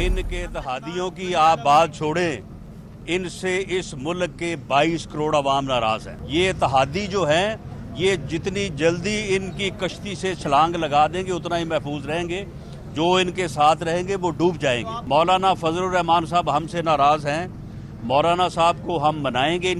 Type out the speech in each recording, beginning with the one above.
इनके इत्तेहादियों की आप बात छोड़ें, इनसे इस मुल्क के 22 करोड़ आवाम नाराज है। ये इत्तेहादी जो है, ये जितनी जल्दी इनकी कश्ती से छलांग लगा देंगे उतना ही महफूज रहेंगे। जो इनके साथ रहेंगे वो डूब जाएंगे। मौलाना फजलुर रहमान साहब हमसे नाराज हैं, मौलाना साहब को हम मनाएंगे।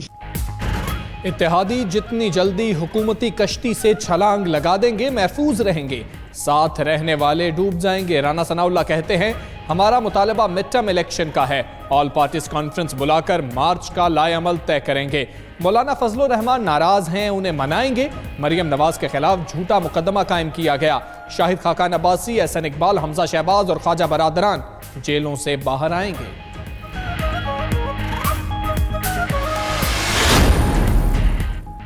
इत्तेहादी जितनी जल्दी हुकूमती कश्ती से छलांग लगा देंगे महफूज रहेंगे, साथ रहने वाले डूब जाएंगे। राना सनाउल्लाह कहते हैं हमारा मुतालबा मिड टर्म इलेक्शन का है, ऑल पार्टीज कॉन्फ्रेंस बुलाकर मार्च का लाएअमल तय करेंगे। मौलाना फजलुर रहमान नाराज हैं, उन्हें मनाएंगे। मरियम नवाज के खिलाफ झूठा मुकदमा कायम किया गया। शाहिद खाकान अब्बासी, एहसन इकबाल, हमजा शहबाज और ख्वाजा बरादरान जेलों से बाहर आएंगे।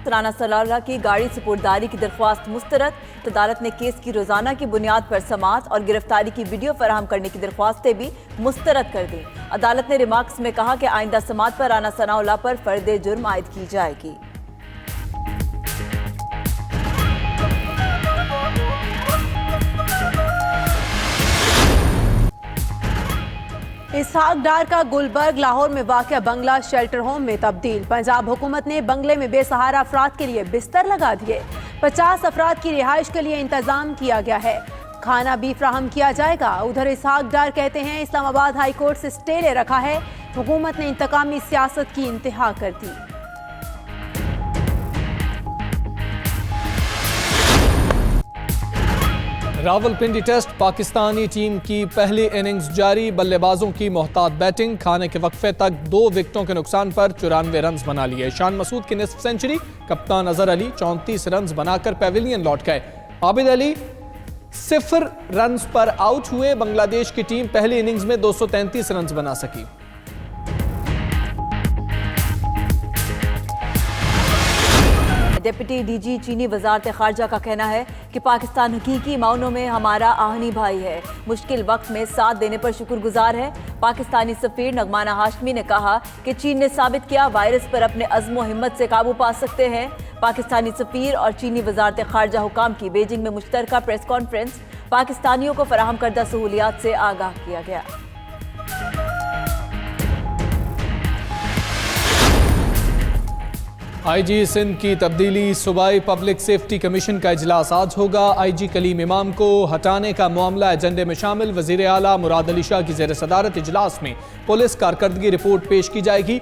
राना सनाउल्लाह की गाड़ी सुपुर्दारी की दरख्वास्त मुस्तरद। अदालत ने केस की रोजाना की बुनियाद पर समाअत और गिरफ्तारी की वीडियो फराहम करने की दरख्वास्तें भी मुस्तरद कर दी। अदालत ने रिमार्क्स में कहा कि आइंदा समाअत पर राना सनाउल्लाह पर फर्द जुर्म आयद की जाएगी। इसहाक डार का गुलबर्ग लाहौर में वाक़या बंगला शेल्टर होम में तब्दील। पंजाब हुकूमत ने बंगले में बेसहारा अफराद के लिए बिस्तर लगा दिए। 50 अफराद की रिहाइश के लिए इंतजाम किया गया है। खाना भी फ्राहम किया जाएगा। उधर इसहाक डार कहते हैं इस्लामाबाद हाई कोर्ट से स्टे ले रखा है, हुकूमत ने इंतकामी सियासत की इंतहा कर दी। रावलपिंडी टेस्ट पाकिस्तानी टीम की पहली इनिंग्स जारी। बल्लेबाजों की मोहतात बैटिंग, खाने के वक्फे तक 2 विकेटों के नुकसान पर 94 रन बना लिए। शान मसूद की निस्फ सेंचुरी, कप्तान अजहर अली 34 रन बनाकर पेविलियन लौट गए। आबिद अली 0 रन पर आउट हुए। बांग्लादेश की टीम पहली इनिंग्स में 233 रन बना सकी। डिप्टी डीजी चीनी वजारत खारजा का कहना है कि पाकिस्तान हकीकी मायनों में हमारा आहनी भाई है, मुश्किल वक्त में साथ देने पर शुक्रगुजार है। पाकिस्तानी सफीर नगमाना हाशमी ने कहा कि चीन ने साबित किया वायरस पर अपने अज़्म व हिम्मत से काबू पा सकते हैं। पाकिस्तानी सफीर और चीनी वजारत खारजा हुकाम की बीजिंग में मुश्तरका प्रेस कॉन्फ्रेंस, पाकिस्तानियों को फराहम करदा सहूलियात से आगाह किया गया। आईजी सिंध की तब्दीली, सूबाई पब्लिक सेफ्टी कमीशन का इजलास आज होगा। आईजी कलीम इमाम को हटाने का मामला एजेंडे में शामिल। वजीर आला मुराद अली शाह की ज़ेर सदारत इजलास में पुलिस कारकर्दगी रिपोर्ट पेश की जाएगी।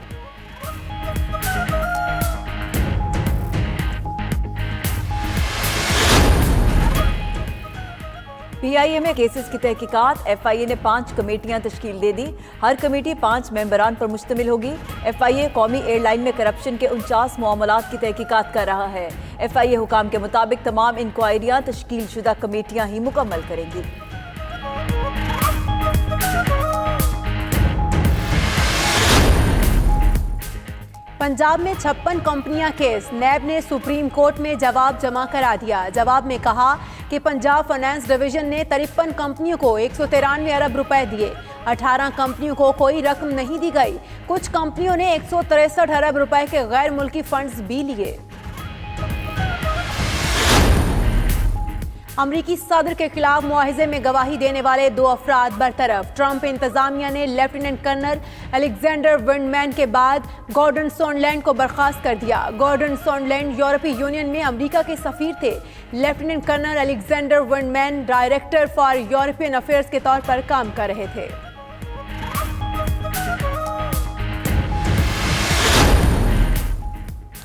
PIA में केसेस की तहकीकात, FIA ने 5 कमेटियां तश्कील दे दी। हर कमेटी 5 मेंबरान पर मुश्तमिल होगी। FIA कौमी एयरलाइन में करप्शन के 49 मामलात की तहकीकात कर रहा है। FIA हुकाम के मुताबिक तमाम इंक्वायरियां तश्कील शुदा कमेटियां ही मुकम्मल करेंगी। पंजाब में 56 कंपनियां केस, नैब ने सुप्रीम कोर्ट में जवाब जमा करा दिया। जवाब में कहा कि पंजाब फाइनेंस डिवीजन ने 53 कंपनियों को 193 अरब रुपए दिए। 18 कंपनियों को कोई रकम नहीं दी गई। कुछ कंपनियों ने 163 अरब रुपए के गैर मुल्की फंड्स भी लिए। अमरीकी सदर के खिलाफ मुआहिजे में गवाही देने वाले 2 अफराद बरतरफ। ट्रंप इंतजामिया ने लेफ्टिनेंट कर्नल अलेक्जेंडर विंडमैन के बाद गॉर्डन सोंडलैंड को बर्खास्त कर दिया। गॉर्डन सोंडलैंड यूरोपीय यूनियन में अमेरिका के सफीर थे। Lieutenant Colonel Alexander Vindman director for European affairs के तौर पर काम कर रहे थे।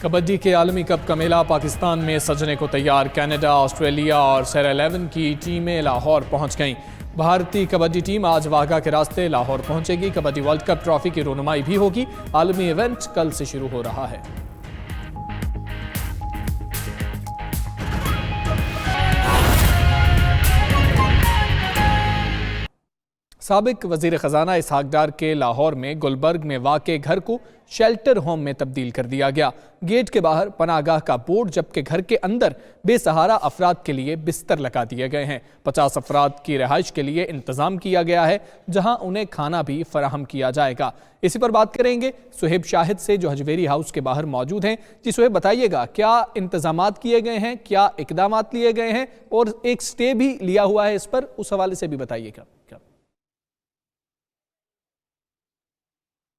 कबड्डी के आलमी कप का मेला पाकिस्तान में सजने को तैयार। कनाडा, ऑस्ट्रेलिया और सेरा-11 की टीमें लाहौर पहुंच गईं। भारतीय कबड्डी टीम आज वाघा के रास्ते लाहौर पहुंचेगी। कबड्डी वर्ल्ड कप ट्रॉफी की रोनुमाई भी होगी। आलमी इवेंट कल से शुरू हो रहा है। साबिक वजीर खजाना इसहाक डार के लाहौर में गुलबर्ग में वाक़े घर को शेल्टर होम में तब्दील कर दिया गया। गेट के बाहर पनागाह का बोर्ड, जबकि घर के अंदर बेसहारा अफराद के लिए बिस्तर लगा दिए गए हैं। 50 अफराद की रिहाइश के लिए इंतजाम किया गया है, जहां उन्हें खाना भी फराहम किया जाएगा। इसी पर बात करेंगे सुहेब शाहिद से, जो हजवेरी हाउस के बाहर मौजूद हैं। जी सुहेब, बताइएगा क्या इंतजामात किए गए हैं, क्या इकदामात लिए गए हैं, और एक स्टे भी लिया हुआ है इस पर, उस हवाले से भी बताइएगा।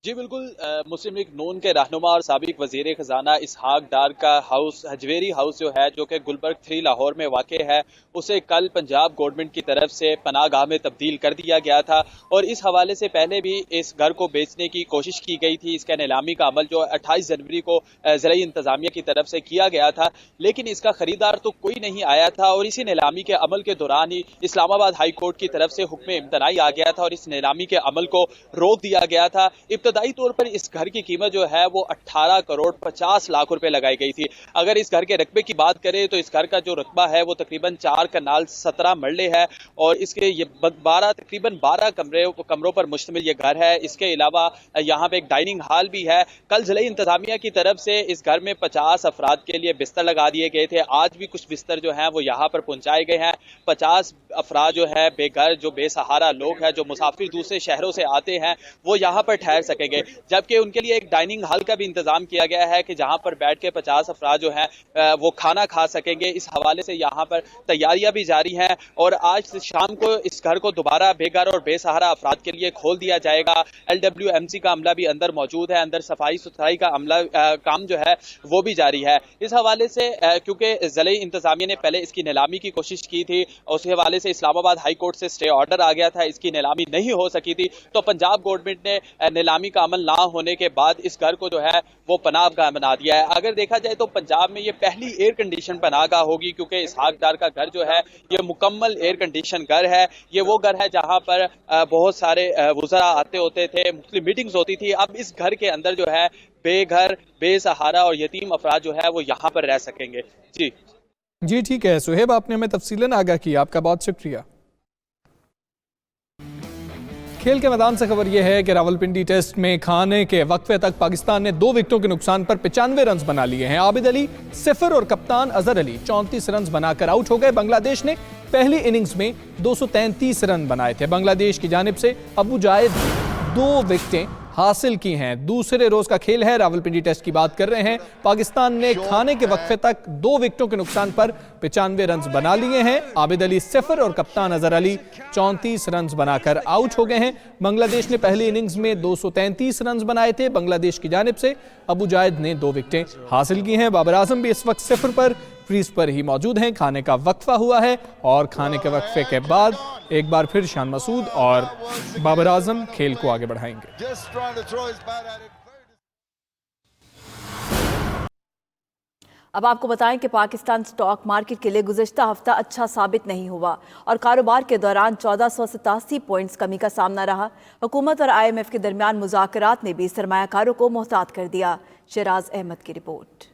जी बिल्कुल, मुस्लिम लीग नून के रहनुमा और साबिक वजीर खजाना इसहाक डार का हाउस हजवेरी हाउस जो है, जो कि गुलबर्ग 3 लाहौर में वाक़ है, उसे कल पंजाब गवर्नमेंट की तरफ से पनाहगाह में तब्दील कर दिया गया था। और इस हवाले से पहले भी इस घर को बेचने की कोशिश की गई थी। इसका नीलामी का अमल जो 28 जनवरी को ज़िला इंतजामिया की तरफ से किया गया था, लेकिन इसका खरीदार तो कोई नहीं आया था। और इसी नीलामी के अमल के दौरान ही इस्लामाबाद हाई कोर्ट की तरफ से हुक्म इम्तनाई आ गया था और इस नीलामी के अमल को रोक दिया गया था। इब्तदाई तौर पर इस घर की कीमत जो है वो 18 करोड़ 50 लाख रुपए लगाई गई थी। अगर इस घर के रकबे की बात करें तो इस घर का जो रकबा है वो तकरीबन 4 कनाल 17 मरले है और इसके ये तकरीबन 12 कमरों पर मुश्तमिल ये घर है। इसके अलावा यहाँ पे एक डाइनिंग हॉल भी है। कल जिला इंतजामिया की तरफ से इस घर में 50 अफराद के लिए बिस्तर लगा दिए गए थे। आज भी कुछ बिस्तर जो हैं वो यहाँ पर पहुंचाए गए हैं। 50 अफराद जो है बेघर, जो बेसहारा लोग हैं, जो मुसाफिर दूसरे शहरों से आते हैं, वो यहाँ पर ठहर सकेंगे। जबकि उनके लिए एक डाइनिंग हॉल का भी इंतजाम किया गया है कि जहां पर बैठ के 50 अफराद जो हैं वो खाना खा सकेंगे। इस हवाले से यहाँ पर तैयारियां भी जारी हैं और आज शाम को इस घर को दोबारा बेघर और बेसहारा अफराद के लिए खोल दिया जाएगा। LWMC का अमला भी अंदर मौजूद है। अंदर सफाई सुथराई का अमला काम जो है वो भी जारी है। इस हवाले से क्योंकि ज़िले इंतजामिया ने पहले इसकी नीलामी की कोशिश की थी, उस हवाले से इस्लामाबाद हाई कोर्ट से स्टे ऑर्डर आ गया था, इसकी नीलामी नहीं हो सकी थी, तो पंजाब गवर्नमेंट ने नीलामी का अमल ना होने के बाद इस घर को जो है वो पनाहगाह बना दिया है। अगर देखा जाए तो पंजाब में ये पहली एयर कंडीशन पनाहगाह होगी, क्योंकि इसहाक डार का घर जो है ये मुकम्मल एयर कंडीशन घर है। ये वो घर है जहां पर बहुत सारे वुज़रा आते होते थे, मुख्तलिफ मीटिंग्स होती थी। अब इस घर के अंदर जो है बेघर, बेसहारा और यतीम अफराद जो है वो यहाँ पर रह सकेंगे। जी ठीक है सुहेब, आपने हमें तफसीलन आगाह किया, आपका बहुत शुक्रिया। खेल के मैदान से खबर यह है कि रावलपिंडी टेस्ट में खाने के वक्फे तक पाकिस्तान ने 2 विकेटों के नुकसान पर 95 रन बना लिए हैं। आबिद अली 0 और कप्तान अजहर अली 34 रन बनाकर आउट हो गए। बांग्लादेश ने पहली इनिंग्स में 233 रन बनाए थे। बांग्लादेश की जानिब से अबू जायद 2 विकेटें हासिल की हैं। दूसरे रोज का खेल है, रावलपिंडी टेस्ट की बात कर रहे हैं। पाकिस्तान ने खाने के वक्फे तक 2 विकेटों के नुकसान पर 95 रन बना लिए हैं। आबिद अली 0 और कप्तान अजहर अली 34 रन बनाकर आउट हो गए हैं। बांग्लादेश ने पहली इनिंग्स में 233 रन बनाए थे। बांग्लादेश की जानिब से अबू जायद ने 2 विकेटें हासिल की हैं। बाबर आजम भी इस वक्त 0 पर क्रीज पर ही मौजूद हैं। खाने का वक्फा हुआ है और खाने के वक्फे के बाद एक बार फिर शान मसूद और बाबर आजम खेल को आगे बढ़ाएंगे। अब आपको बताएं कि पाकिस्तान स्टॉक मार्केट के लिए गुज़िश्ता हफ्ता अच्छा साबित नहीं हुआ और कारोबार के दौरान 1487 पॉइंट्स कमी का सामना रहा। हुकूमत और IMF के दरमियान मुज़ाकरात ने भी सरमायाकारों को मोहतात कर दिया। शिराज अहमद की रिपोर्ट।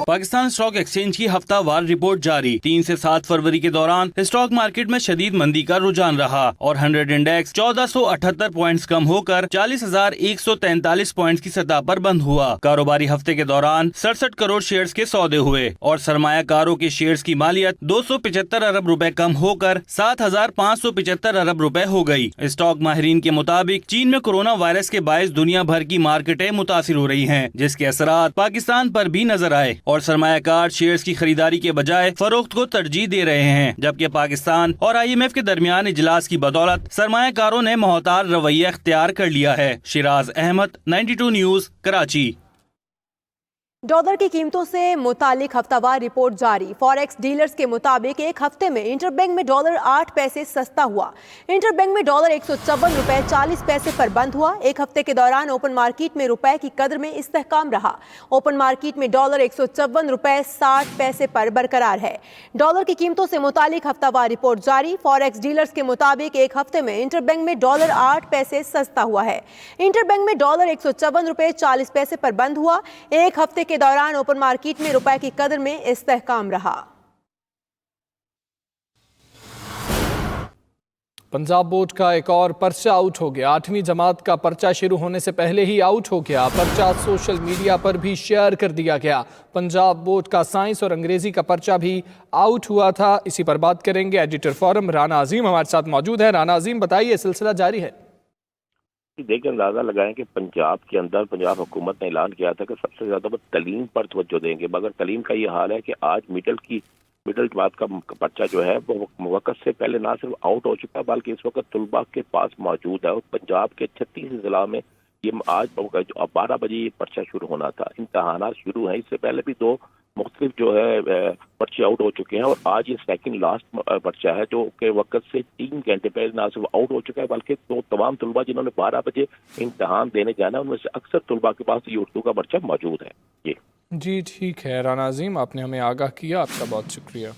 पाकिस्तान स्टॉक एक्सचेंज की हफ्तावार रिपोर्ट जारी। 3 से 7 फरवरी के दौरान स्टॉक मार्केट में शदीद मंदी का रुझान रहा और 100 इंडेक्स 1478 पॉइंट्स कम होकर 40,143 पॉइंट्स की सतह पर बंद हुआ। कारोबारी हफ्ते के दौरान 67 करोड़ शेयर्स के सौदे हुए और सरमायाकारों के शेयर्स की मालियत 275 अरब रुपए कम होकर 7,575 अरब रुपए हो गई। स्टॉक माहिरीन के मुताबिक चीन में कोरोना वायरस के बायस दुनिया भर की मार्केटें मुतासिर हो रही हैं, जिसके असरात पाकिस्तान पर भी नजर आए और सरमायाकार शेयर्स की खरीदारी के बजाय फरोख्त को तरजीह दे रहे हैं। जबकि पाकिस्तान और IMF के दरमियान इजलास की बदौलत सरमायाकारों ने मोहतार रवैया इख्तियार कर लिया है। शिराज अहमद, 92 न्यूज, कराची। डॉलर की कीमतों से मुतालिक हफ्तावार रिपोर्ट जारी। फॉरेक्स डीलर्स के मुताबिक एक हफ्ते में इंटरबैंक में डॉलर 8 पैसे सस्ता हुआ। इंटरबैंक में डॉलर 154 रुपए 40 पैसे पर बंद हुआ। एक हफ्ते के दौरान ओपन मार्केट में रुपए की कदर में इस्तेहकाम रहा। ओपन मार्केट में डॉलर 154 रुपए 60 पैसे पर बरकरार है। डॉलर की कीमतों से मुतालिक हफ्तावार रिपोर्ट जारी। फॉरेक्स डीलर्स के मुताबिक एक हफ्ते में इंटरबैंक में डॉलर 8 पैसे सस्ता हुआ है। इंटरबैंक में डॉलर 154 रुपए 40 पैसे पर बंद हुआ। एक हफ्ते के दौरान ओपन मार्केट में रुपए की कदर में इस्तेहकाम रहा। पंजाब बोर्ड का एक और पर्चा आउट हो गया। 8वीं जमात का पर्चा शुरू होने से पहले ही आउट हो गया। पर्चा सोशल मीडिया पर भी शेयर कर दिया गया। पंजाब बोर्ड का साइंस और अंग्रेजी का पर्चा भी आउट हुआ था। इसी पर बात करेंगे। एडिटर फोरम राना अजीम हमारे साथ मौजूद है। राना अजीम, बताइए, सिलसिला जारी है। देखकर अंदाजा लगाएं कि पंजाब के अंदर पंजाब हुकूमत ने ऐलान किया था कि सबसे ज्यादा वो तलीम पर तवज्जो देंगे, मगर तलीम का ये हाल है कि आज मिडिल जमात का पर्चा जो है वो वक्त से पहले ना सिर्फ आउट हो चुका बल्कि इस वक्त तलबा के पास मौजूद है। और पंजाब के 36 जिला में ये आज 12 बजे ये पर्चा शुरू होना था, इम्तहानात शुरू हैं। इससे पहले भी 2 मुख्तलिफ जो है पर्चे आउट हो चुके हैं और आज ये सेकंड लास्ट पर्चा है जो के वक्त से 3 घंटे पहले ना सिर्फ आउट हो चुका है बल्कि तो तमाम तलबा जिन्होंने 12 बजे इम्तहान देने जाना है उनमें से अक्सर तलबा के पास ये उर्दू का पर्चा मौजूद है। ये जी ठीक है राना अजीम, आपने हमें आगाह किया, आपका बहुत शुक्रिया।